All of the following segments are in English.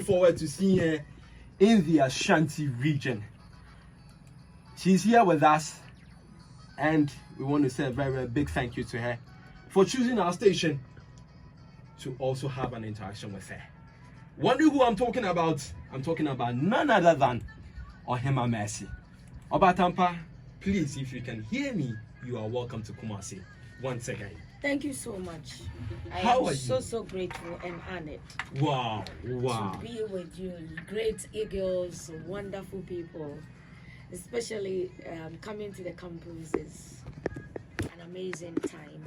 Forward to seeing her in the Ashanti region. She's here with us, and we want to say a very, very big thank you to her for choosing our station to also have an interaction with her. Wonder who I'm talking about? I'm talking about none other than Ohemaa Mercy. Obatampa, please, if you can hear me, you are welcome to Kumasi once again. Thank you so much. How are you? So grateful and honored. Wow. To be with you, great eagles, wonderful people. Especially coming to the campus is an amazing time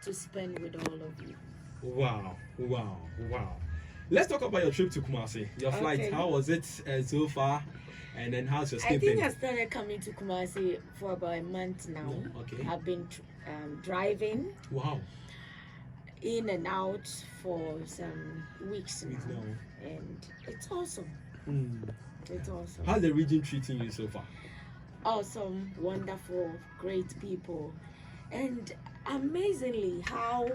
to spend with all of you. Wow. Let's talk about your trip to Kumasi. Your flight, Okay. how was it so far? And then how's your I stay think been? I started coming to Kumasi for about a month now. Okay. I've been driving Wow. in and out for some weeks now. now. And it's awesome. It's awesome. How's the region treating you so far? Awesome, wonderful, great people, and amazingly how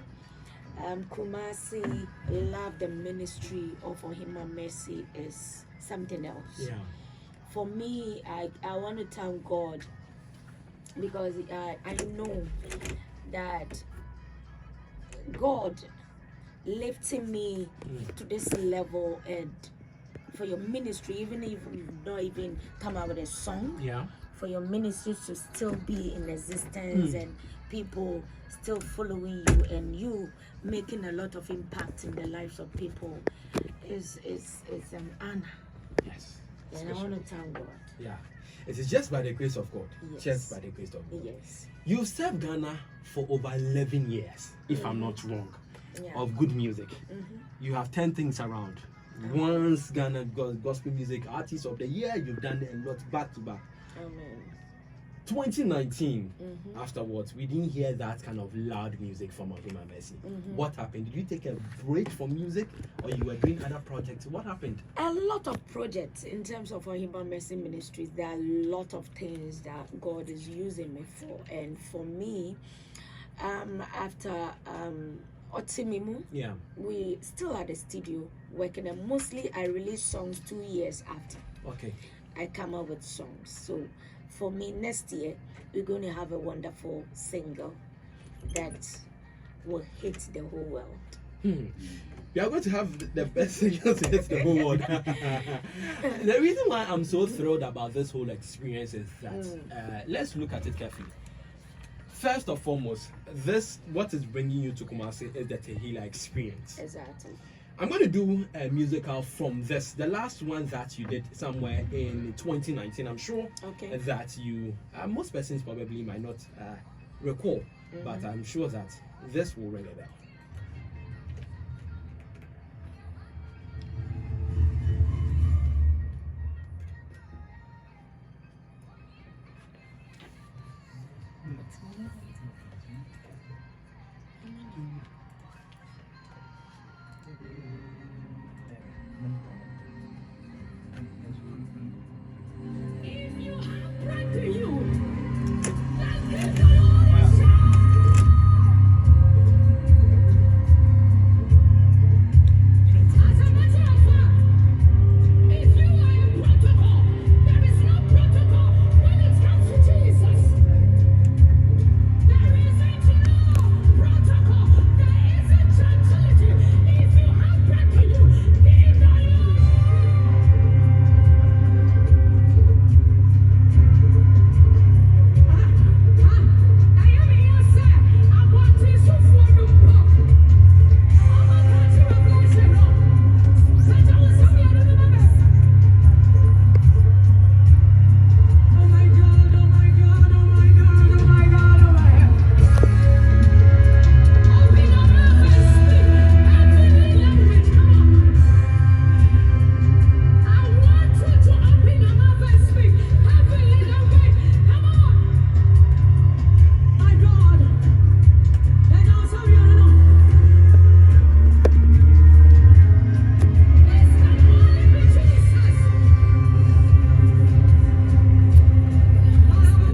Kumasi love the ministry of Ohemaa Mercy is something else. Yeah. For me, I want to thank God because I know that God lifting me to this level and for your ministry, even if you don't even come out with a song, Yeah. for your ministry to still be in existence and people still following you and you making a lot of impact in the lives of people is an honor. Yes. And I want to thank God. Yeah. It is just by the grace of God. Yes. Just by the grace of God. Yes. You've served Ghana for over 11 years, if I'm not wrong, Yeah. of good music. You have 10 things around. Once Ghana Gospel Music Artist of the Year, you've done a lot back to back. Amen. 2019, afterwards, we didn't hear that kind of loud music from Ohemaa Mercy. What happened? Did you take a break from music or you were doing other projects? What happened? A lot of projects in terms of Ohemaa Mercy Ministries. There are a lot of things that God is using me for. And for me, after Otimimu, Yeah. we still at the studio working, and mostly I release songs 2 years after Okay. I come up with songs. So for me, next year we're going to have a wonderful single that will hit the whole world. We are going to have the best singles to hit the whole world. The reason why I'm so thrilled about this whole experience is that let's look at it carefully. First and foremost, what is bringing you to Kumasi is the Tehillah experience. Exactly. I'm going to do a musical from this. The last one that you did somewhere in 2019, I'm sure that you, most persons probably might not recall, but I'm sure that this will ring a bell.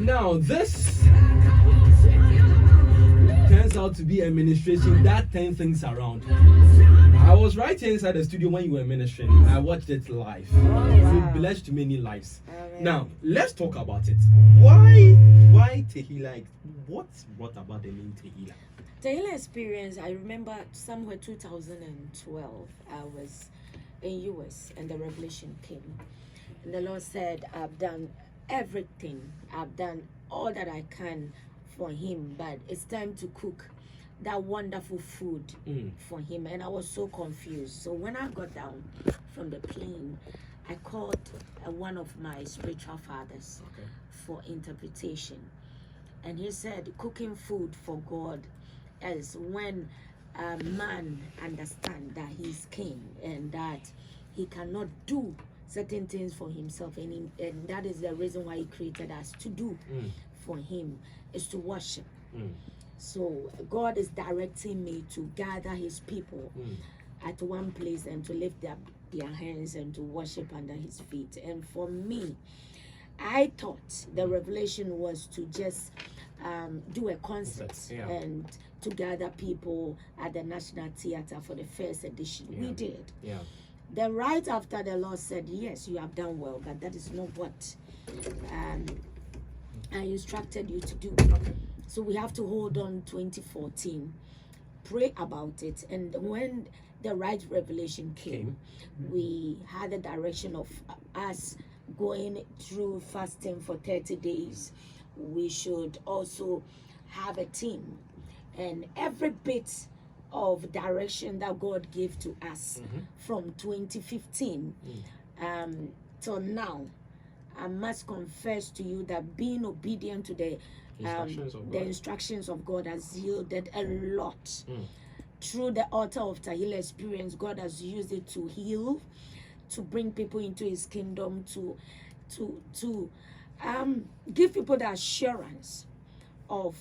Now this turns out to be administration that turns things around. I was right here inside the studio when you were ministering. I watched it live. Oh, wow. You blessed many lives. Amen. Now, let's talk about it. Why Tehillah? What brought about the name Tehillah? Tehillah Experience, I remember somewhere 2012, I was in US and the revelation came. And the Lord said, I've done everything. I've done all that I can for him, but it's time to cook that wonderful food for him. And I was so confused. So when I got down from the plane, I called one of my spiritual fathers for interpretation. And he said, cooking food for God is when a man understands that he's king and that he cannot do certain things for himself, and that is the reason why he created us to do for him, is to worship. So God is directing me to gather his people at one place and to lift their hands and to worship under his feet. And for me, I thought the revelation was to just do a concert and to gather people at the National Theatre for the first edition. We did. Then right after, the Lord said, yes, you have done well, but that is not what I instructed you to do. So we have to hold on 2014, pray about it. And when the right revelation came, we had the direction of us going through fasting for 30 days. We should also have a team. And every bit of direction that God gave to us from 2015 till now, I must confess to you that being obedient to the instructions of God has yielded a lot. Through the altar of Tehillah Experience, God has used it to heal, to bring people into his kingdom, to give people the assurance of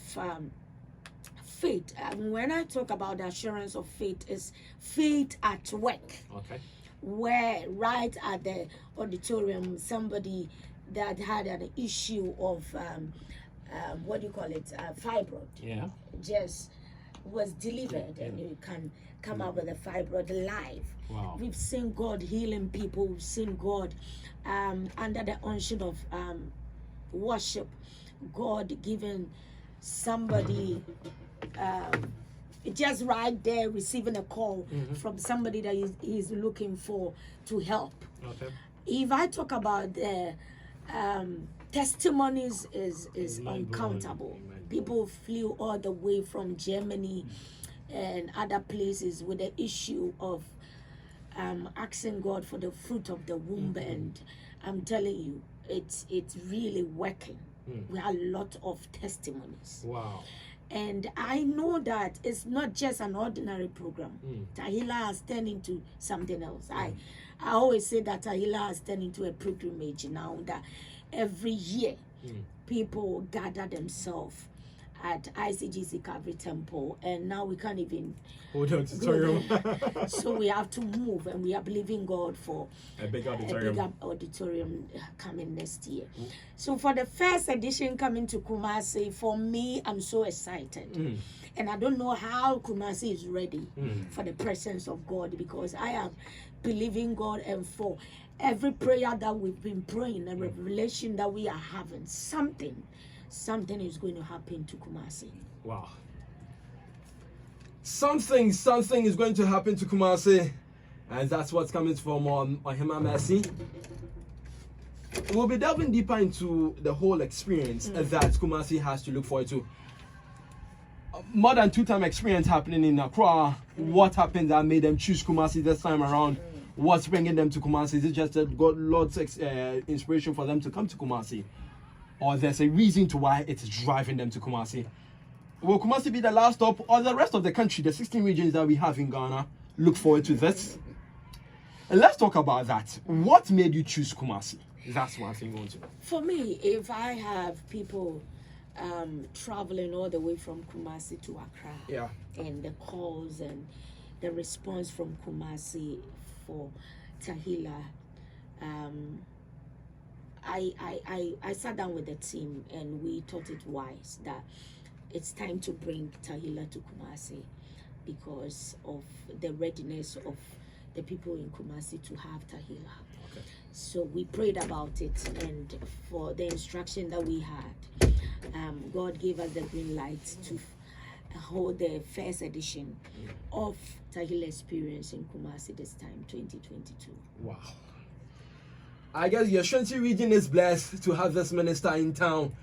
faith. When I talk about the assurance of faith, it's faith at work. Where right at the auditorium, somebody that had an issue of what do you call it, fibroid, just was delivered, and you can come up with a fibroid live. We've seen God healing people. We've seen God under the unction of worship, God giving somebody just right there receiving a call from somebody that he's looking for to help. If I talk about the testimonies, is uncountable. People flew all the way from Germany and other places with the issue of asking God for the fruit of the womb, and I'm telling you, it's really working. We have a lot of testimonies. And I know that it's not just an ordinary program. Tehillah has turned into something else. I always say that Tehillah has turned into a pilgrimage now, that every year people gather themselves at ICGC Calvary Temple, and now we can't even hold auditorium. So we have to move, and we are believing God for a big auditorium, coming next year. So for the first edition coming to Kumasi, for me, I'm so excited. And I don't know how Kumasi is ready for the presence of God, because I am believing God, and for every prayer that we've been praying, a revelation that we are having, something is going to happen to Kumasi. Something is going to happen to Kumasi, and that's what's coming from Ohemaa Mercy. We'll be delving deeper into the whole experience that Kumasi has to look forward to. More than 2-time experience happening in Accra. What happened that made them choose Kumasi this time around? What's bringing them to Kumasi? Is it just that God Lord's inspiration for them to come to Kumasi? Or there's a reason to why it is driving them to Kumasi? Will Kumasi be the last stop, or the rest of the country, the 16 regions that we have in Ghana, look forward to this? And let's talk about that. What made you choose Kumasi? That's one thing I want to know. For me, if I have people traveling all the way from Kumasi to Accra, and the calls and the response from Kumasi for Tehillah, I sat down with the team, and we thought it wise that it's time to bring Tehillah to Kumasi, because of the readiness of the people in Kumasi to have Tehillah. Okay. So we prayed about it, and for the instruction that we had, God gave us the green light to hold the first edition of Tehillah Experience in Kumasi this time, 2022. Wow. I guess the Ashanti region is blessed to have this minister in town.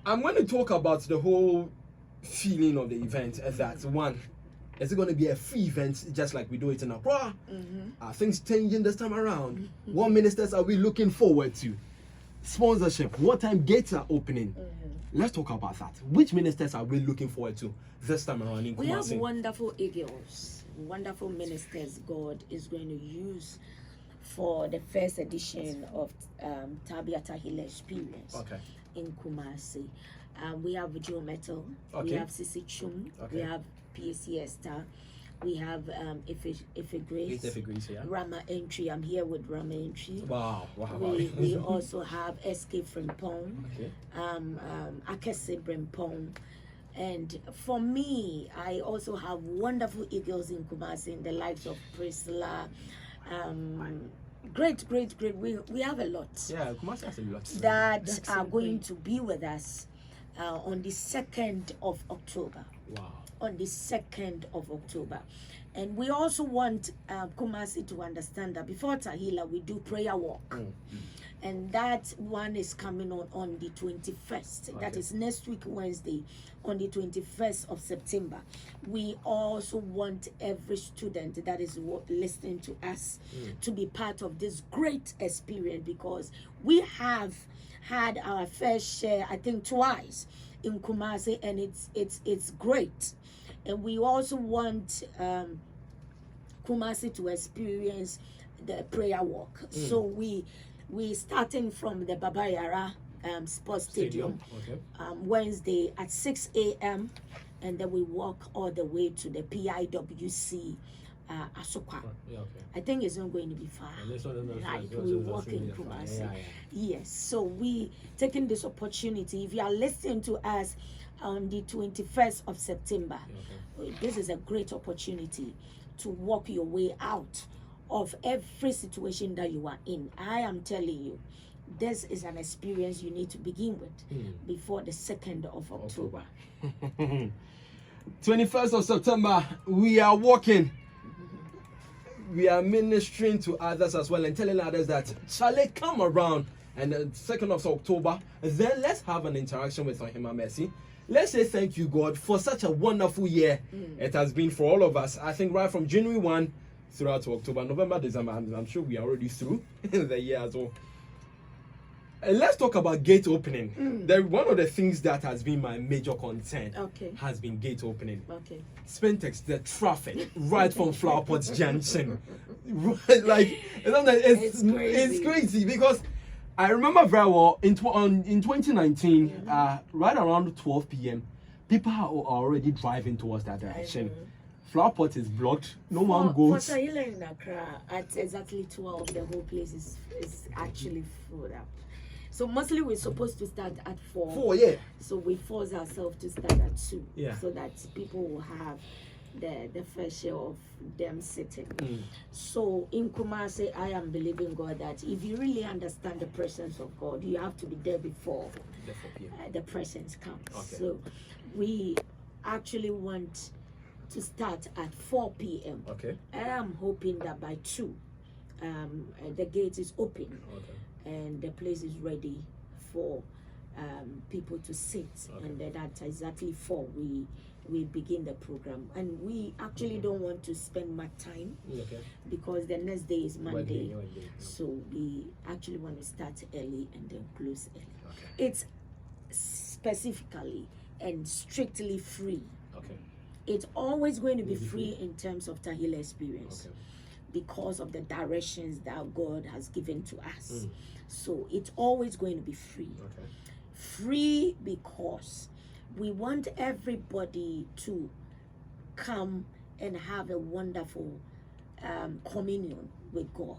I'm going to talk about the whole feeling of the event as that one. Is it going to be a free event just like we do it in Accra? Are things changing this time around? What ministers are we looking forward to? Sponsorship. What time gates are opening? Let's talk about that. Which ministers are we looking forward to this time around in Kumasi? We have wonderful eagles, wonderful ministers God is going to use for the first edition of Tehillah Experience in Kumasi. We have Joe Metal, we have Sisi Chum, we have PAC Esther, we have Ife Grace, Rama Entry. I'm here with Rama Entry. Wow. We also have SK Frimpong, Akese Brimpong. And for me, I also have wonderful eagles in Kumasi, in the likes of Priscilla. Great. We have a lot. Yeah, Kumasi has a lot. That are going to be with us on the 2nd of October. Wow. On the 2nd of October. And we also want Kumasi to understand that before Tehillah, we do prayer walk. And that one is coming on the 21st. That is next week, Wednesday, on the 21st of September. We also want every student that is listening to us to be part of this great experience, because we have had our fair share, I think, twice in Kumasi, and it's great. And we also want Kumasi to experience the prayer walk. So we starting from the Baba Yara Sports Stadium Wednesday at 6 a.m. and then we walk all the way to the PIWC Asokwa. I think it's not going to be far. We walk in Kumasi. Yes. So we taking this opportunity. If you are listening to us on the 21st of September, this is a great opportunity to walk your way out of every situation that you are in. I am telling you, this is an experience you need to begin with before the 2nd of October. 21st of September, we are walking. We are ministering to others as well and telling others that shall they come around, and the 2nd of October, then let's have an interaction with Ohemaa Mercy. Let's say thank you, God, for such a wonderful year it has been for all of us. I think right from January 1 throughout to October, November, December, I'm sure we are already through the year as well. And let's talk about gate opening. One of the things that has been my major concern has been gate opening. Spentex, the traffic right from Flower Pot Junction. Like, it's crazy because I remember very well in 2019, right around 12 p.m., people are already driving towards that direction. Flower Pot is blocked. No one goes. For Tehillah in Accra, at exactly 12, the whole place is actually full up. So mostly we're supposed to start at 4. 4, yeah. So we force ourselves to start at 2. Yeah. So that people will have the first share of them sitting. So in Kumasi, I am believing God that if you really understand the presence of God, you have to be there before the presence comes. So we actually want to start at 4 p.m. And I'm hoping that by 2, the gate is open and the place is ready for people to sit. And then at exactly 4, we begin the program. And we actually don't want to spend much time because the next day is Monday. So we actually want to start early and then close early. It's specifically and strictly free. It's always going to be free in terms of Tehillah Experience because of the directions that God has given to us. So it's always going to be free. Free because we want everybody to come and have a wonderful communion with God.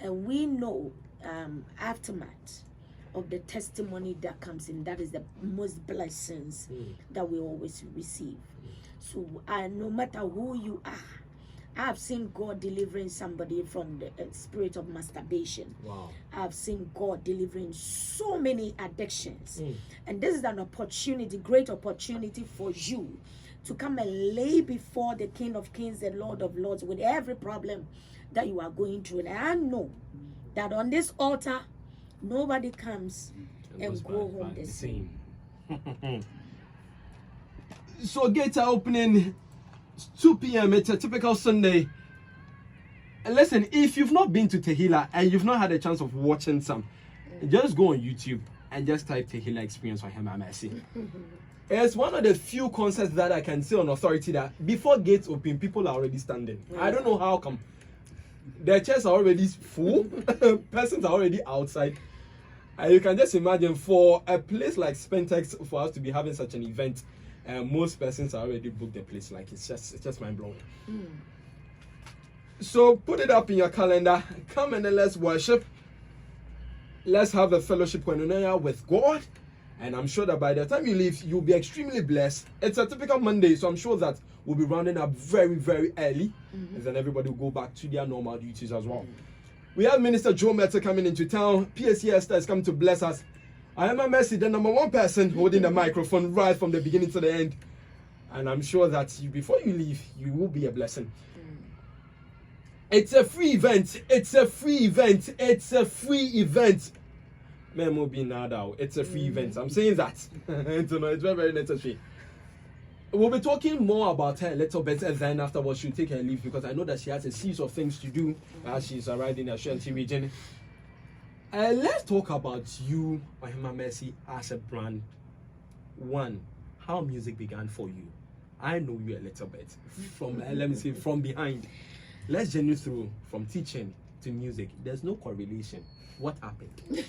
And we know aftermath of the testimony that comes in, that is the most blessings that we always receive. So no matter who you are, I've seen God delivering somebody from the spirit of masturbation. Wow. I've seen God delivering so many addictions. And this is an opportunity, great opportunity for you to come and lay before the King of Kings, the Lord of Lords, with every problem that you are going through. And I know that on this altar, nobody comes and go home the same. So gates are opening 2 p.m. It's a typical Sunday. And listen, if you've not been to Tehillah and you've not had a chance of watching some, just go on YouTube and just type Tehillah Experience for Ohemaa Mercy. It's one of the few concerts that I can say on authority that before gates open, people are already standing. I don't know how come. The chairs are already full, persons are already outside. And you can just imagine for a place like Spentex, for us to be having such an event, most persons are already booked the place. Like it's just mind blowing. So put it up in your calendar. Come and then let's worship. Let's have a fellowship with God. And I'm sure that by the time you leave, you'll be extremely blessed. It's a typical Monday, so I'm sure that we'll be rounding up very, very early. And then everybody will go back to their normal duties as well. We have Minister Joe Meta coming into town. PSC Esther is coming to bless us. Ohemaa Mercy, the number one person holding the microphone right from the beginning to the end. And I'm sure that before you leave, you will be a blessing. It's a free event. It's a free event. It's a free event. It's a free event. I'm saying that. It's very, very necessary. We'll be talking more about her a little bit, and then afterwards she'll take her leave because I know that she has a series of things to do as she's arriving in the Ashanti region. Let's talk about you, Ohemaa Mercy, as a brand. One, how music began for you. I know you a little bit from, let me say, from behind. Let's journey through from teaching to music. There's no correlation. What happened? Okay.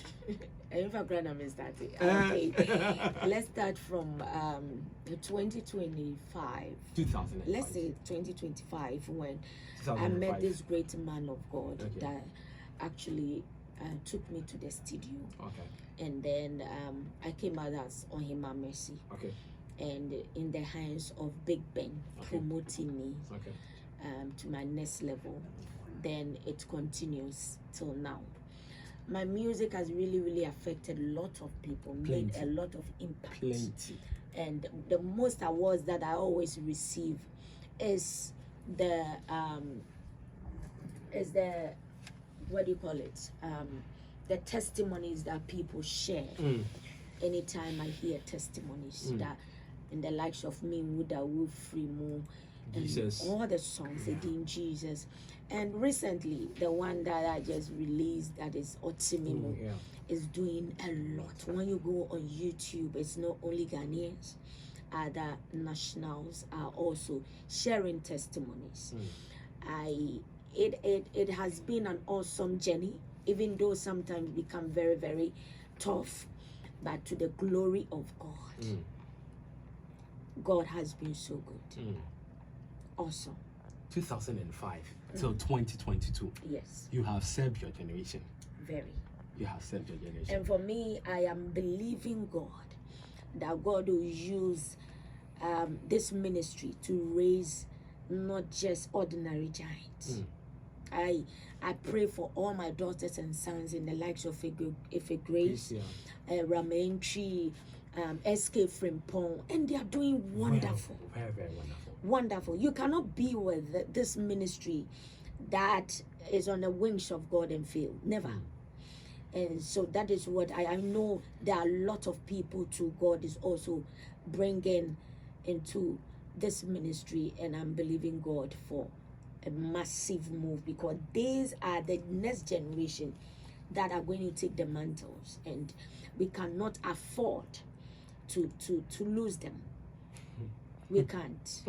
Let's start from 2025. 2005. Let's say 2025 when I met this great man of God that actually took me to the studio. Okay. And then I came out as Ohemaa Mercy. Okay. And in the hands of Big Ben promoting me to my next level. Then it continues till now. My music has really, really affected a lot of people, made a lot of impact. And the most awards that I always receive is the what do you call it? The testimonies that people share. Anytime I hear testimonies that in the likes of me, Wuda, Wufrimu, and all the songs they did in Jesus. And recently, the one that I just released, that is Otimimu, is doing a lot. When you go on YouTube, it's not only Ghanaians, other nationals are also sharing testimonies. It has been an awesome journey, even though sometimes it become very, very tough, but to the glory of God. God has been so good. Awesome. 2005 till 2022. Yes. You have served your generation. Very. You have served your generation. And for me, I am believing God that God will use this ministry to raise not just ordinary giants. I pray for all my daughters and sons in the likes of Ife Grace, Ramentri, SK Frimpong, and they are doing wonderful. Very, very wonderful. Wonderful. You cannot be with this ministry that is on the wings of God and fail. Never. And so that is what I know. There are a lot of people too God is also bringing into this ministry, and I'm believing God for a massive move because these are the next generation that are going to take the mantles, and we cannot afford to lose them. We can't.